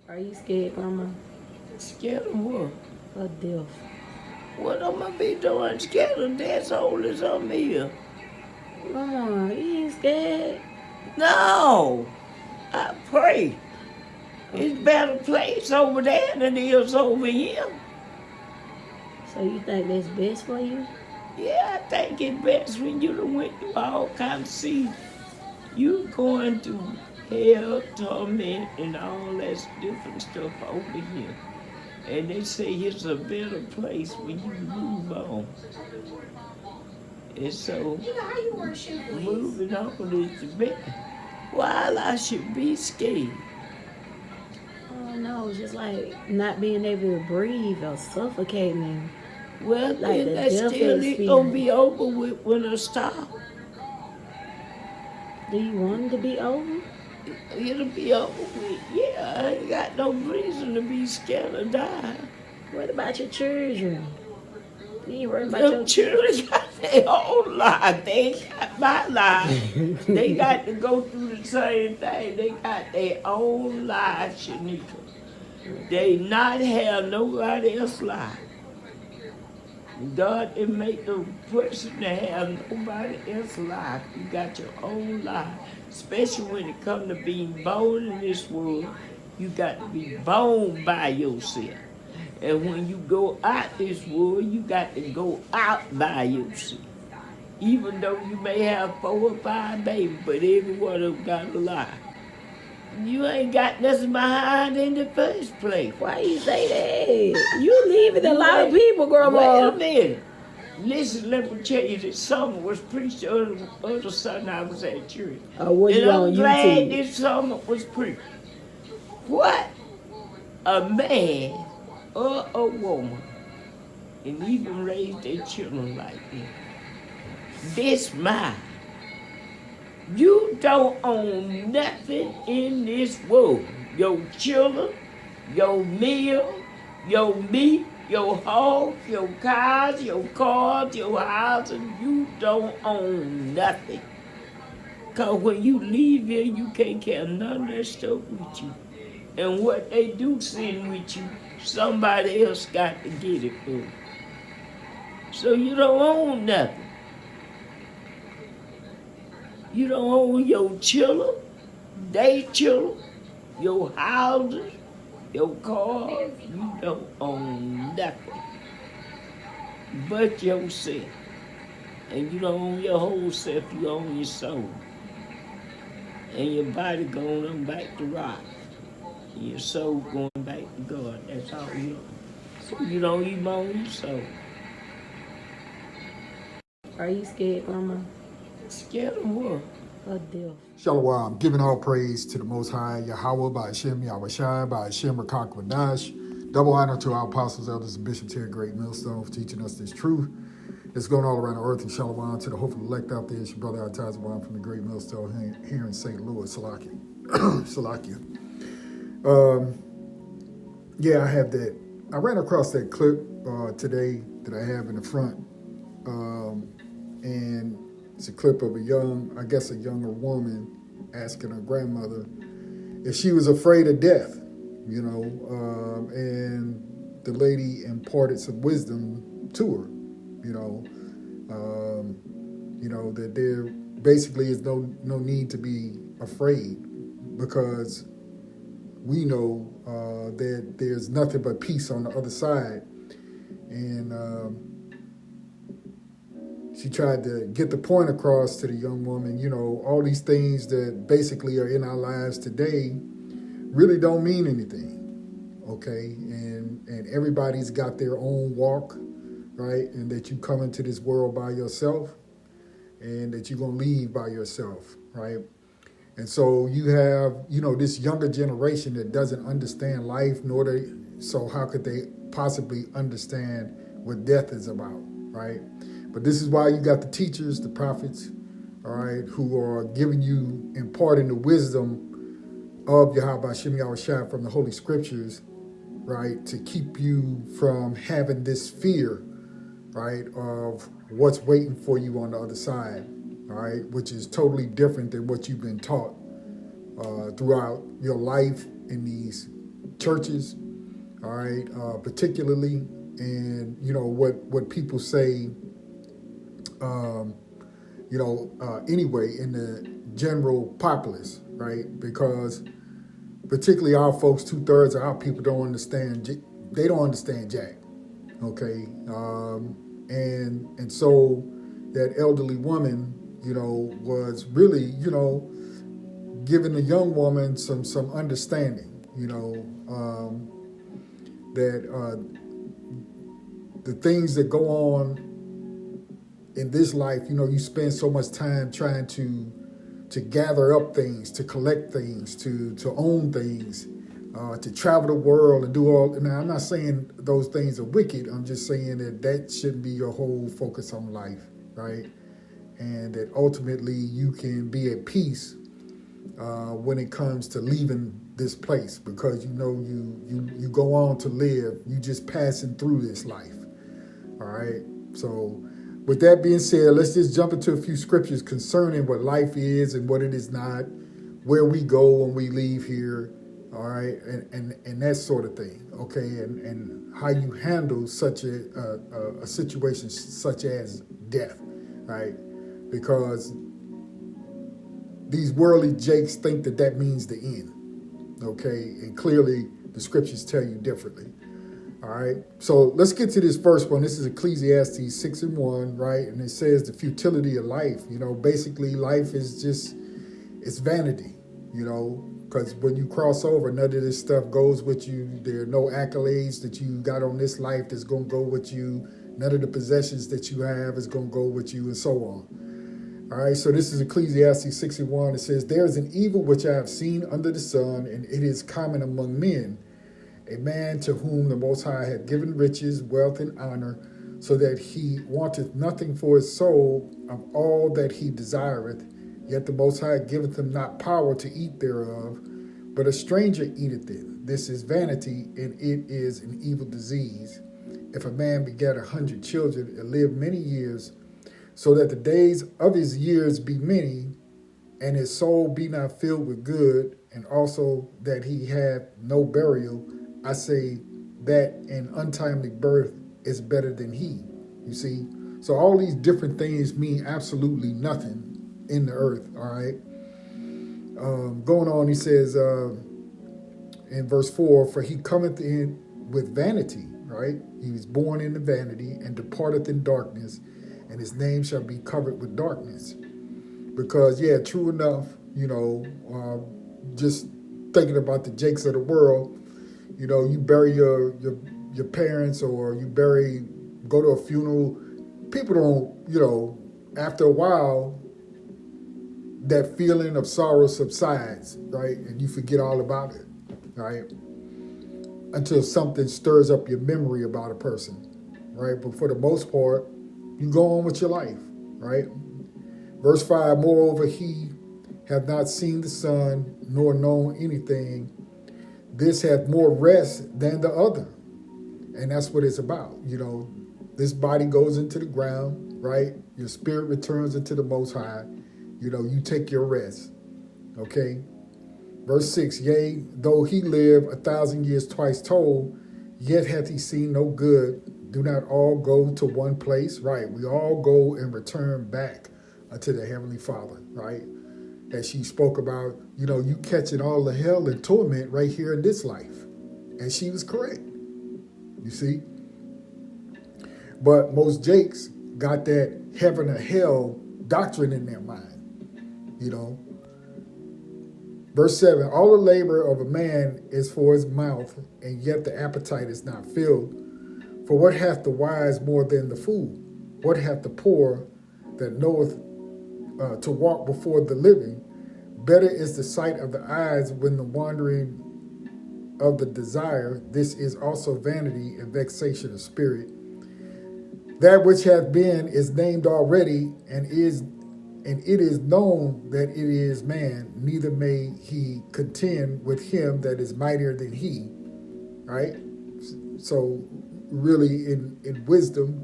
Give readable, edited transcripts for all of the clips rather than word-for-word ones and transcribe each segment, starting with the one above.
Are you scared, Grandma? Scared of what? Of death. What am I be doing? Scared of death hole is on me. Grandma, you ain't scared? No, I pray. It's Okay. better place over there than it is over here. So you think that's best for you? Yeah, I think it's best when you done went through all kinds of see you going through hell, torment, and all that different stuff over here. And they say it's a better place when you move on. And so, moving on is the best. While I should be scared. Oh no, it's just like not being able to breathe or suffocating, Well, like then the that death still ain't gonna experience. be over with when I stop. Do you want it to be over? It'll be over with. Yeah, I ain't got no reason to be scared of dying. What about your children? You ain't worried about Them your children got their own life. They ain't got my life. They got to go through the same thing. They got their own life, Shanika. They not have nobody else's life. God didn't make the person to have nobody else's life. You got your own life. Especially when it comes to being born in this world, you got to be born by yourself. And when you go out this world, you got to go out by yourself. Even though you may have 4 or 5 babies, but every one of them got a life. You ain't got nothing behind in the first place. Why you say that? You leaving a You lot of ain't, people, wait Grandma. a minute. Listen, let me tell you, this summer was preached the other Sunday I was at church. Was And you I'm on glad YouTube? this summer was preached. What a man or a woman, and even raise their children like this mind. You don't own nothing in this world. Your children, your meal, your meat, your hogs, your cows, your cars, your houses, you don't own nothing. Because when you leave here, you can't carry none of that stuff with you. And what they do send with you, somebody else got to get it for you. So you don't own nothing. You don't own your children, they children, your houses, your cars. You don't own nothing but yourself. And you don't own your whole self, you own your soul. And your body going on back to rock. And your soul going back to God. That's all you own. So you don't even own your soul. Are you scared, Grandma? Scared of what? Of death. Shalom, giving all praise to the Most High, Yahweh, by Hashem, Yahweh Shai, by Hashem, Rakak Wadash. Double honor to our apostles, elders, and bishops here at Great Millstone for teaching us this truth. It's going all around the earth, and shalom to the hopeful elect out there. It's your brother Atazawan from the Great Millstone here in St. Louis, Salakia. Salakia. Yeah, I have that. I ran across that clip today that I have in the front. And it's a clip of a younger woman asking her grandmother if she was afraid of death, and the lady imparted some wisdom to her, that there basically is no need to be afraid because we know that there's nothing but peace on the other side. And she tried to get the point across to the young woman, all these things that basically are in our lives today really don't mean anything, okay? And everybody's got their own walk, right? And that you come into this world by yourself and that you're going to leave by yourself, right? And so you have, this younger generation that doesn't understand life, so how could they possibly understand what death is about, right? But this is why you got the teachers, the prophets, all right, who are giving you, imparting the wisdom of Yahweh Shem Yahweh Shai from the Holy Scriptures, right, to keep you from having this fear, right, of what's waiting for you on the other side, all right, which is totally different than what you've been taught throughout your life in these churches, all right, particularly, and what people say, anyway, in the general populace, right? Because particularly our folks, 2/3 of our people don't understand. They don't understand Jack, okay, and so that elderly woman, was really, giving the young woman some understanding, that the things that go on in this life, you spend so much time trying to gather up things, to collect things, to own things, to travel the world and do all. Now, I'm not saying those things are wicked. I'm just saying that shouldn't be your whole focus on life, right? And that ultimately you can be at peace when it comes to leaving this place, because you go on to live. You just passing through this life. All right. So with that being said, let's just jump into a few scriptures concerning what life is and what it is not, where we go when we leave here. All right. And that sort of thing. Okay. And how you handle such a situation such as death. Right. Because these worldly jakes think that means the end. Okay. And clearly the scriptures tell you differently. All right. So let's get to this first one. This is Ecclesiastes 6:1, right? And it says the futility of life. Basically life is just, it's vanity, because when you cross over, none of this stuff goes with you. There are no accolades that you got on this life that's going to go with you. None of the possessions that you have is going to go with you, and so on. All right, so this is Ecclesiastes 6:1. It says, there is an evil which I have seen under the sun, and it is common among men, a man to whom the Most High hath given riches, wealth, and honor, so that he wanteth nothing for his soul of all that he desireth. Yet the Most High giveth him not power to eat thereof, but a stranger eateth it. This is vanity, and it is an evil disease. If a man begat 100 children and live many years, so that the days of his years be many, and his soul be not filled with good, and also that he have no burial, I say that an untimely birth is better than he. You see? So all these different things mean absolutely nothing in the earth, all right? Going on, he says in verse 4, for he cometh in with vanity, right? He was born into vanity and departeth in darkness, and his name shall be covered with darkness. Because, yeah, true enough, just thinking about the jakes of the world, you bury your parents, or go to a funeral. People don't, after a while, that feeling of sorrow subsides, right? And you forget all about it, right? Until something stirs up your memory about a person, right? But for the most part, you go on with your life, right? Verse 5, moreover, he hath not seen the sun, nor known anything. This hath more rest than the other. And that's what it's about. This body goes into the ground, right? Your spirit returns into the Most High. You take your rest, okay? Verse 6, yea, though he live 1,000 years twice told, yet hath he seen no good. Do not all go to one place, right? We all go and return back unto the Heavenly Father, right? As she spoke about, you catching all the hell and torment right here in this life. And she was correct, you see? But most jakes got that heaven or hell doctrine in their mind, Verse 7, all the labor of a man is for his mouth, and yet the appetite is not filled. For what hath the wise more than the fool? What hath the poor that knoweth to walk before the living? Better is the sight of the eyes when the wandering of the desire. This is also vanity and vexation of spirit. That which hath been is named already, and it is known that it is man, neither may he contend with him that is mightier than he. Right? So really in wisdom,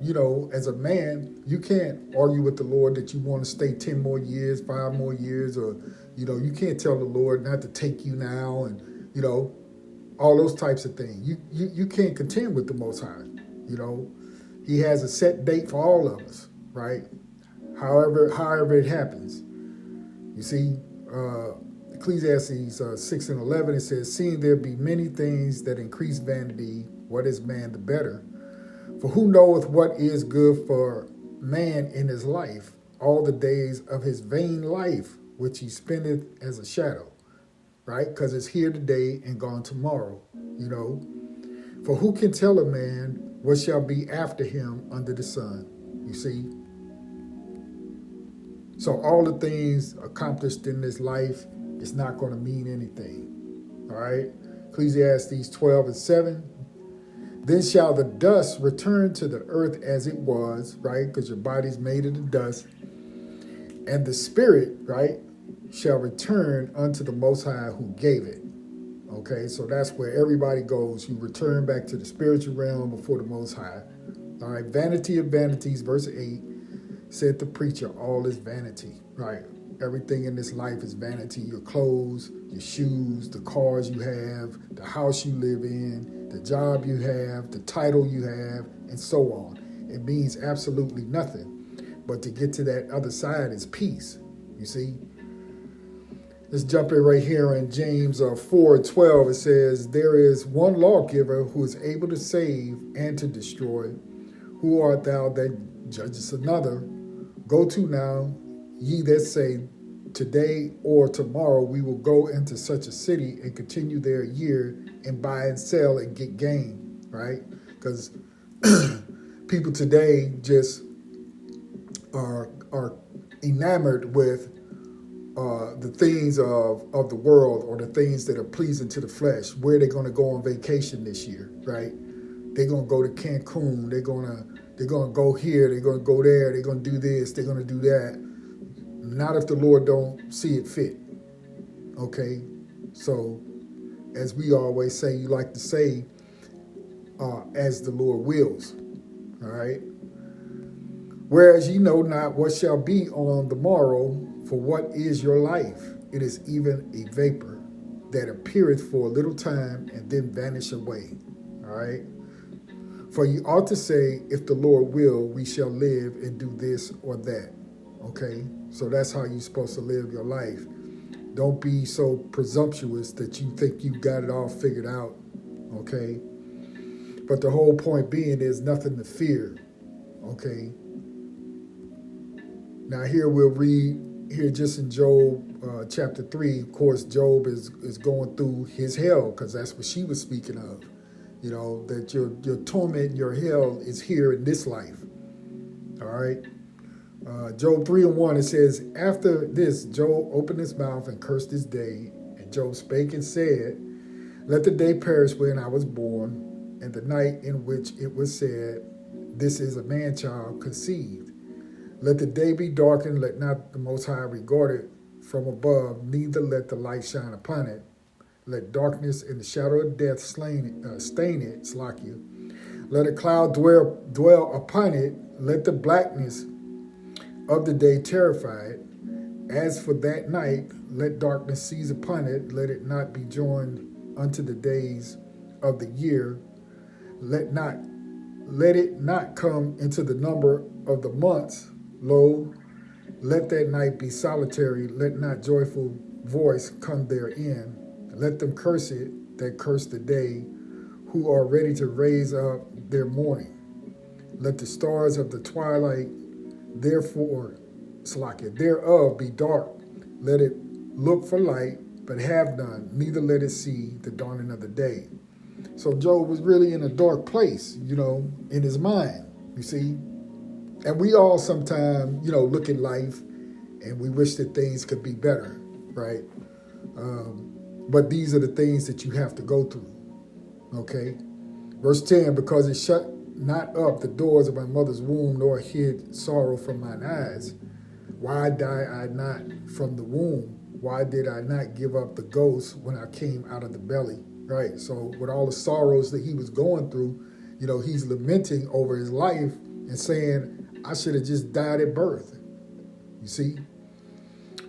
as a man, you can't argue with the Lord that you want to stay 10 more years, 5 more years, or, you can't tell the Lord not to take you now, and, all those types of things. You can't contend with the Most High. You know, He has a set date for all of us, right? However it happens. You see, Ecclesiastes 6:11, it says, seeing there be many things that increase vanity, what is man the better? For who knoweth what is good for man in his life, all the days of his vain life, which he spendeth as a shadow, right? Because it's here today and gone tomorrow, you know. For who can tell a man what shall be after him under the sun? You see? So all the things accomplished in this life is not going to mean anything, all right? Ecclesiastes 12:7. Then shall the dust return to the earth as it was, right? Because your body's made of the dust. And the spirit, right, shall return unto the Most High who gave it. Okay, so that's where everybody goes. You return back to the spiritual realm before the Most High. All right, vanity of vanities, verse 8, said the preacher, all is vanity, right? Everything in this life is vanity. Your clothes, your shoes, the cars you have, the house you live in, the job you have, the title you have, and so on. It means absolutely nothing. But to get to that other side is peace, you see? Let's jump in right here in James 4:12. It says, there is one lawgiver who is able to save and to destroy. Who art thou that judgest another? Go to now, ye that say, today or tomorrow we will go into such a city and continue there a year and buy and sell and get gain, right? Because people today just are enamored with the things of the world, or the things that are pleasing to the flesh. Where they're going to go on vacation this year, right? They're going to go to Cancun. They're going to go here. They're going to go there. They're going to do this. They're going to do that. Not if the Lord don't see it fit. Okay? So, as we always say, you like to say, as the Lord wills. All right? Whereas ye know not what shall be on the morrow, for what is your life? It is even a vapor that appeareth for a little time and then vanish away. All right? For you ought to say, if the Lord will, we shall live and do this or that. Okay? So that's how you're supposed to live your life. Don't be so presumptuous that you think you got it all figured out. Okay? But the whole point being, there's nothing to fear. Okay? Now here we'll read, here just in Job chapter 3, of course, Job is going through his hell, because that's what she was speaking of. You know, that your torment, your hell is here in this life. All right? Job 3:1, it says, after this, Job opened his mouth and cursed his day. And Job spake and said, let the day perish when I was born, and the night in which it was said, this is a man-child conceived. Let the day be darkened, let not the Most High regard it from above, neither let the light shine upon it. Let darkness and the shadow of death stain it, Slakia. Let a cloud dwell upon it, let the blackness of the day terrify it. As for that night, let darkness seize upon it, let it not be joined unto the days of the year. Let it not come into the number of the months. Lo, let that night be solitary, let not joyful voice come therein. Let them curse it that curse the day, who are ready to raise up their mourning. Let the stars of the twilight thereof be dark. Let it look for light, but have none, neither let it see the dawning of the day. So Job was really in a dark place, you know, in his mind, you see. And we all sometimes, you know, look at life and we wish that things could be better, right? But these are the things that you have to go through, okay? Verse 10, because it shut not up the doors of my mother's womb, nor hid sorrow from mine eyes. Why die I not from the womb? Why did I not give up the ghost when I came out of the belly, right? So with all the sorrows that he was going through, you know, he's lamenting over his life and saying, I should have just died at birth, you see?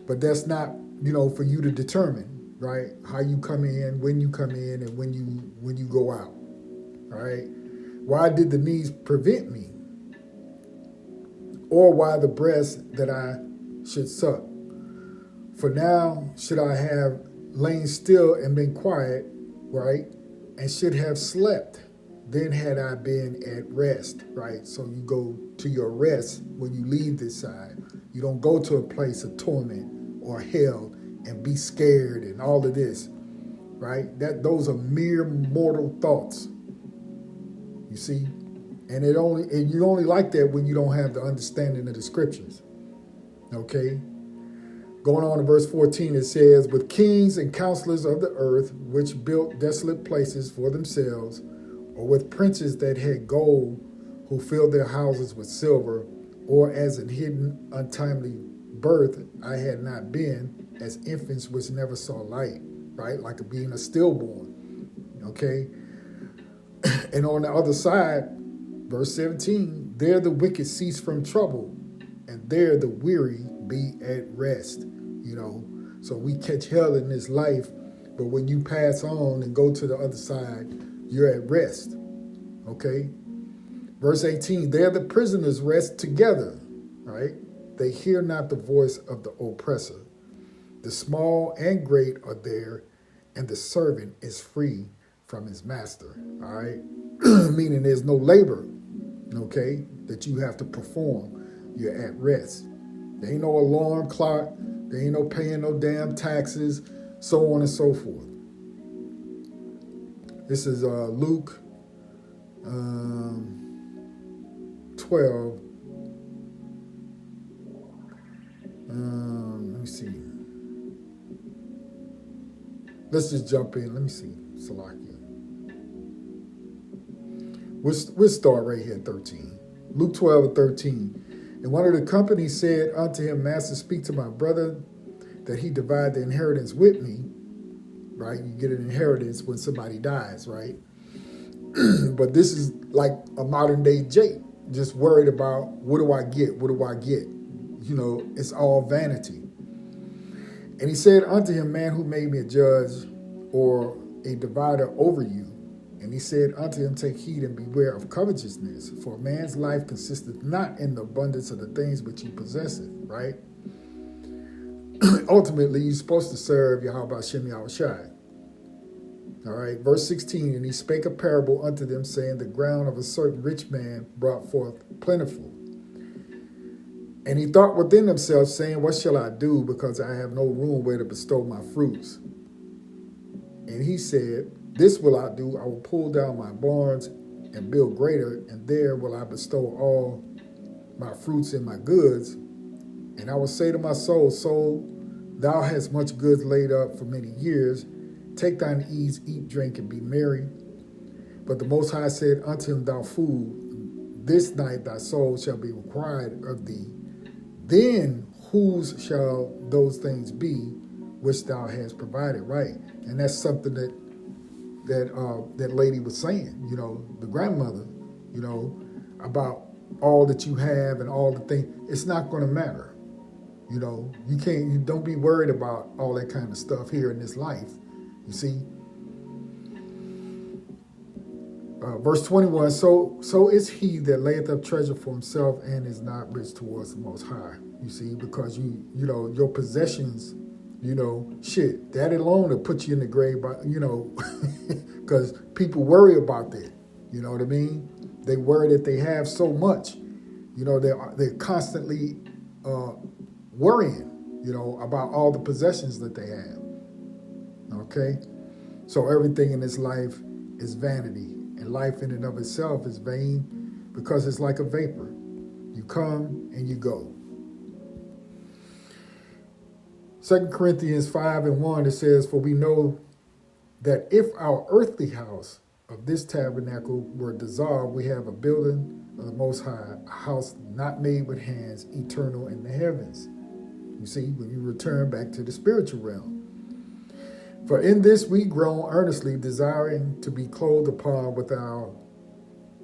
But that's not, you know, for you to determine, right? How you come in, when you come in, and when you go out, right? Why did the knees prevent me? Or why the breast that I should suck? For now should I have lain still and been quiet, right? And should have slept. Then had I been at rest, right? So you go to your rest when you leave this side. You don't go to a place of torment or hell and be scared and all of this, right? Those are mere mortal thoughts. You see? And you only like that when you don't have the understanding of the scriptures. Okay? Going on to verse 14, it says, with kings and counselors of the earth, which built desolate places for themselves, or with princes that had gold, who filled their houses with silver, or as in hidden untimely birth I had not been, as infants which never saw light, right? Like being a stillborn, okay? And on the other side, verse 17, there the wicked cease from trouble, and there the weary be at rest, So we catch hell in this life, but when you pass on and go to the other side, you're at rest, okay? Verse 18, there the prisoners rest together, right? They hear not the voice of the oppressor. The small and great are there, and the servant is free from his master, all right? Meaning there's no labor, okay, that you have to perform. You're at rest. There ain't no alarm clock. There ain't no paying no damn taxes, so on and so forth. This is Luke 12. Let me see. Let's just jump in. Let me see. Salakia. We'll start right here at 13. Luke 12 and 13. And one of the company said unto him, Master, speak to my brother that he divide the inheritance with me. Right? You get an inheritance when somebody dies, right? But this is like a modern day Jake, just worried about what do I get? What do I get? It's all vanity. And he said unto him, man, who made me a judge or a divider over you? And he said unto him, take heed and beware of covetousness, for a man's life consisteth not in the abundance of the things which he possesseth, right? Ultimately, you're supposed to serve Yahweh Hashem Yahushai. All right, verse 16, and he spake a parable unto them, saying, the ground of a certain rich man brought forth plentiful. And he thought within himself, saying, what shall I do, because I have no room where to bestow my fruits? And he said, this will I do, I will pull down my barns and build greater, and there will I bestow all my fruits and my goods. And I will say to my soul, thou hast much goods laid up for many years. Take thine ease, eat, drink, and be merry. But the Most High said unto him, thou fool, this night thy soul shall be required of thee. Then whose shall those things be which thou hast provided, right? And that's something that lady was saying, the grandmother, about all that you have and all the things. It's not going to matter. You don't be worried about all that kind of stuff here in this life. You see? Verse 21, so is he that layeth up treasure for himself and is not rich towards the Most High. You see, because your possessions, that alone will put you in the grave, because people worry about that. You know what I mean? They worry that they have so much. They're constantly worrying, about all the possessions that they have. Okay? So everything in this life is vanity. And life in and of itself is vain because it's like a vapor. You come and you go. 2 Corinthians 5 and 1, it says, for we know that if our earthly house of this tabernacle were dissolved, we have a building of the Most High, a house not made with hands, eternal in the heavens. You see, when you return back to the spiritual realm. For in this we groan earnestly, desiring to be clothed upon with our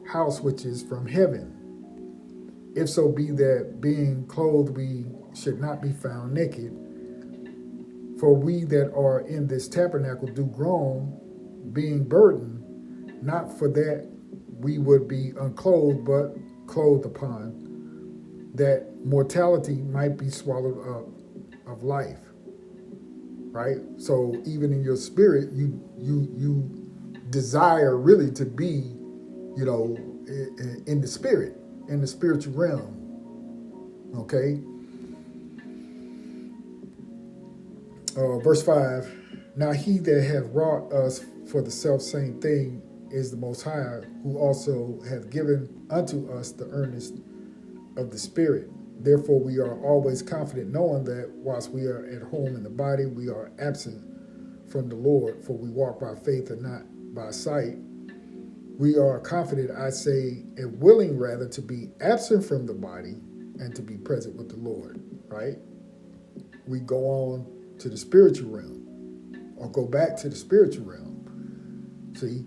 house which is from heaven. If so be that being clothed we should not be found naked. For we that are in this tabernacle do groan, being burdened, not for that we would be unclothed, but clothed upon, that mortality might be swallowed up of life. Right? So even in your spirit, you desire really to be, in the spirit, in the spiritual realm. Okay? Verse 5, now he that hath wrought us for the selfsame thing is the Most High, who also hath given unto us the earnest of the Spirit. Therefore we are always confident, knowing that whilst we are at home in the body, we are absent from the Lord, for we walk by faith and not by sight. We are confident, I say, and willing rather to be absent from the body and to be present with the Lord, right? We go on to the spiritual realm, or go back to the spiritual realm. See?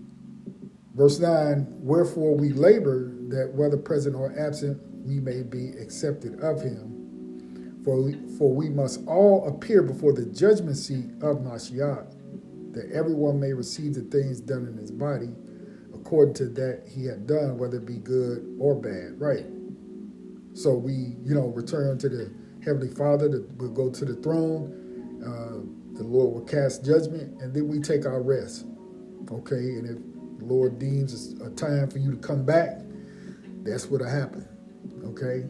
Verse 9, wherefore we labor that whether present or absent, we may be accepted of him. For we must all appear before the judgment seat of Mashiach, that everyone may receive the things done in his body, according to that he had done, whether it be good or bad. Right. So we, return to the Heavenly Father, we'll go to the throne, the Lord will cast judgment, and then we take our rest. Okay, and if the Lord deems it's a time for you to come back, that's what'll happen. Okay,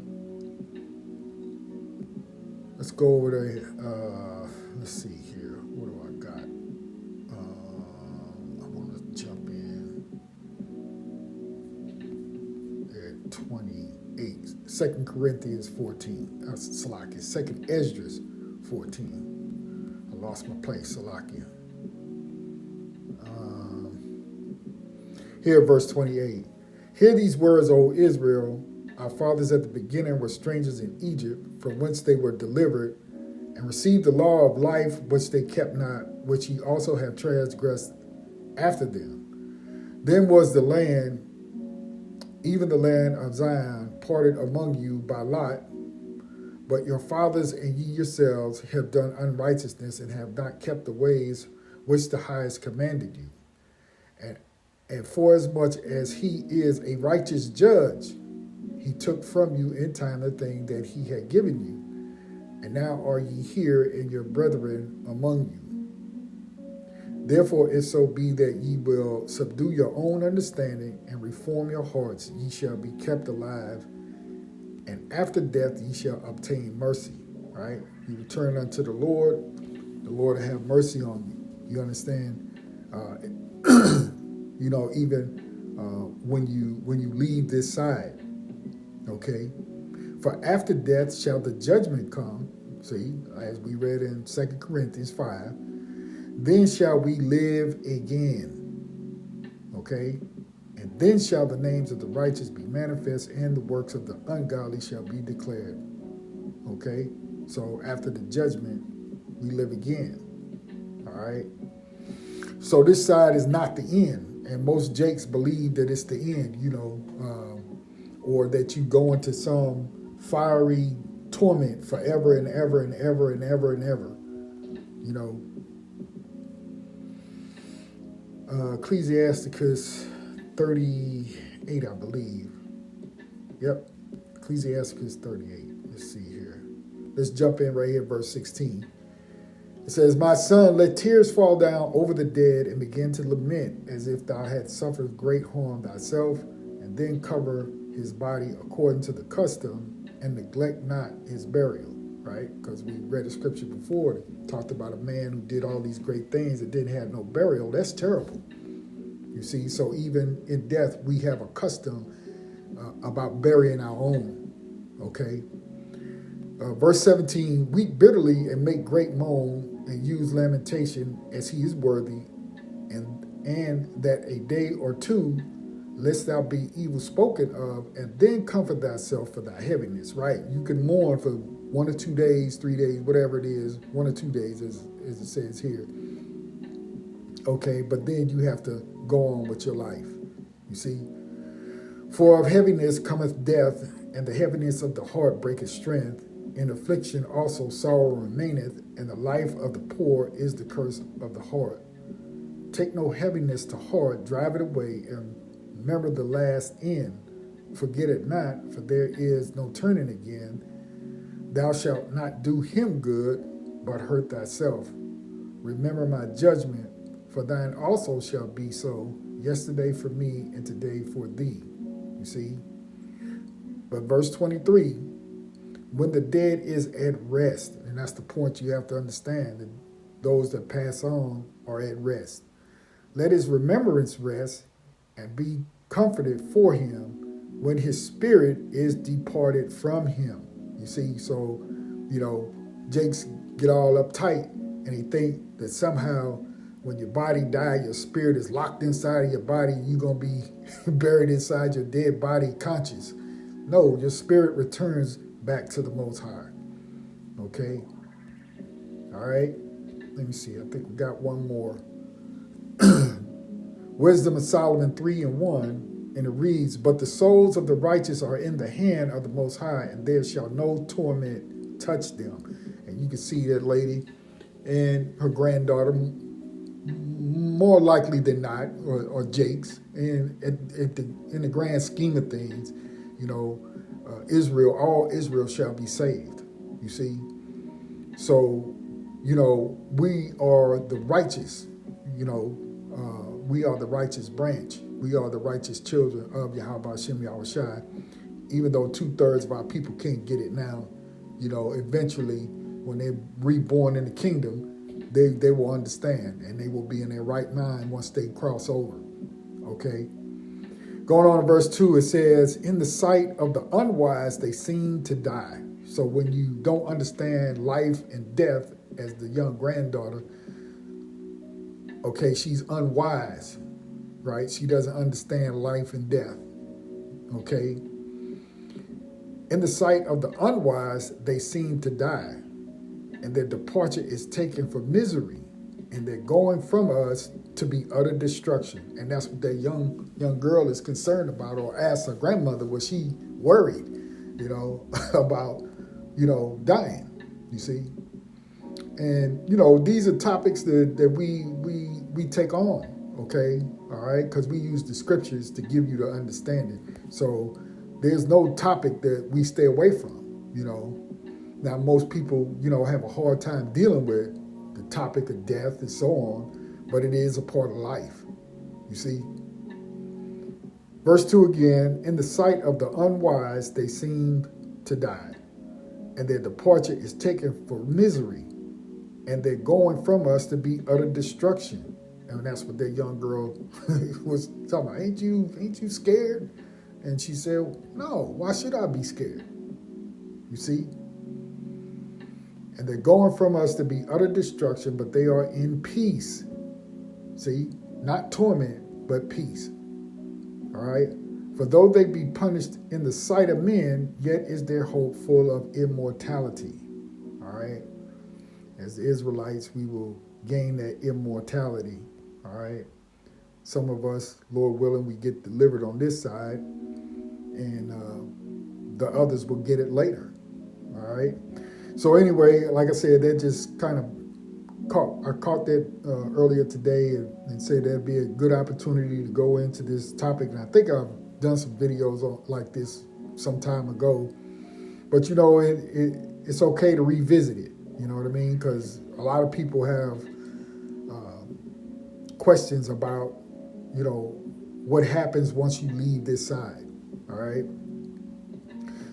let's go over there. Let's see here. What do I got? I want to jump in at 28. 2 Corinthians 14. Salakia. 2 Esdras 14. I lost my place. Salakia. Here, verse 28. Hear these words, O Israel. Our fathers at the beginning were strangers in Egypt, from whence they were delivered, and received the law of life, which they kept not, which ye also have transgressed after them. Then was the land, even the land of Zion, parted among you by lot, but your fathers and ye yourselves have done unrighteousness, and have not kept the ways which the highest commanded you. And forasmuch as he is a righteous judge, he took from you in time the thing that he had given you. And now are ye here, and your brethren among you. Therefore, if so be that ye will subdue your own understanding and reform your hearts, ye shall be kept alive, and after death ye shall obtain mercy. Right? You return unto the Lord will have mercy on you. You understand? Even when you leave this side. Okay? For after death shall the judgment come. See, as we read in 2 Corinthians 5. Then shall we live again. Okay? And then shall the names of the righteous be manifest, and the works of the ungodly shall be declared. Okay? So after the judgment, we live again. All right? So this side is not the end. And most Jakes believe that it's the end, or that you go into some fiery torment forever and ever and ever and ever and ever. Ecclesiasticus 38, I believe. Yep, Ecclesiasticus 38. Let's see here. Let's jump in right here, verse 16. It says, my son, let tears fall down over the dead, and begin to lament as if thou hadst suffered great harm thyself, and then cover his body according to the custom, and neglect not his burial. Right? Because we read a scripture before that talked about a man who did all these great things and didn't have no burial. That's terrible. You see, so even in death, we have a custom about burying our own. Okay? Verse 17, weep bitterly and make great moan, and use lamentation as he is worthy, and that a day or two lest thou be evil spoken of, and then comfort thyself for thy heaviness. Right? You can mourn for 1 or 2 days, 3 days, whatever it is, 1 or 2 days as it says here. Okay, but then you have to go on with your life. You see? For of heaviness cometh death, and the heaviness of the heart breaketh strength. In affliction also sorrow remaineth, and the life of the poor is the curse of the heart. Take no heaviness to heart, drive it away, and remember the last end. Forget it not, for there is no turning again. Thou shalt not do him good, but hurt thyself. Remember my judgment, for thine also shall be so, yesterday for me and today for thee. You see? But verse 23, when the dead is at rest, and that's the point you have to understand, that those that pass on are at rest. Let his remembrance rest and be comforted for him when his spirit is departed from him. You see, so, Jakes get all uptight and he think that somehow when your body die, your spirit is locked inside of your body, you're going to be buried inside your dead body conscious. No, your spirit returns back to the Most High. Okay? All right? Let me see. I think we got one more. Wisdom of Solomon 3:1, and it reads, but the souls of the righteous are in the hand of the Most High, and there shall no torment touch them. And you can see that lady and her granddaughter, more likely than not, or Jakes. And in the grand scheme of things, all Israel shall be saved. You see? So, we are the righteous, we are the righteous branch. We are the righteous children of Yahweh Hashem Yahushai. Even though 2/3 of our people can't get it now, eventually when they're reborn in the kingdom, they will understand and they will be in their right mind once they cross over. Okay? Going on to verse 2, it says, in the sight of the unwise, they seem to die. So when you don't understand life and death, as the young granddaughter, okay, she's unwise, right? She doesn't understand life and death, okay? In the sight of the unwise, they seem to die, and their departure is taken for misery, and they're going from us to be utter destruction. And that's what that young girl is concerned about, or asked her grandmother, was she worried, about, dying, you see? And, these are topics that we take on, okay? All right? Because we use the scriptures to give you the understanding. So there's no topic that we stay away from, Now, most people, have a hard time dealing with the topic of death and so on, but it is a part of life, you see? Verse 2 again, in the sight of the unwise, they seem to die, and their departure is taken for misery, and they're going from us to be utter destruction. And that's what that young girl was talking about. Ain't you scared? And she said, no, why should I be scared? You see? And they're going from us to be utter destruction, but they are in peace. See? Not torment, but peace. All right? For though they be punished in the sight of men, yet is their hope full of immortality. All right? As the Israelites, we will gain that immortality. All right? Some of us, Lord willing, we get delivered on this side, and the others will get it later. All right? So anyway, like I said, that just kind of I caught that earlier today and said that'd be a good opportunity to go into this topic. And I think I've done some videos like this some time ago. But, it's okay to revisit it. You know what I mean? Because a lot of people have questions about, what happens once you leave this side. All right?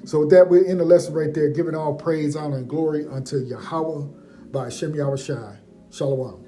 So with that, we're in the lesson right there, giving all praise, honor, and glory unto Yahweh by Hashem Yahushai. Shalom.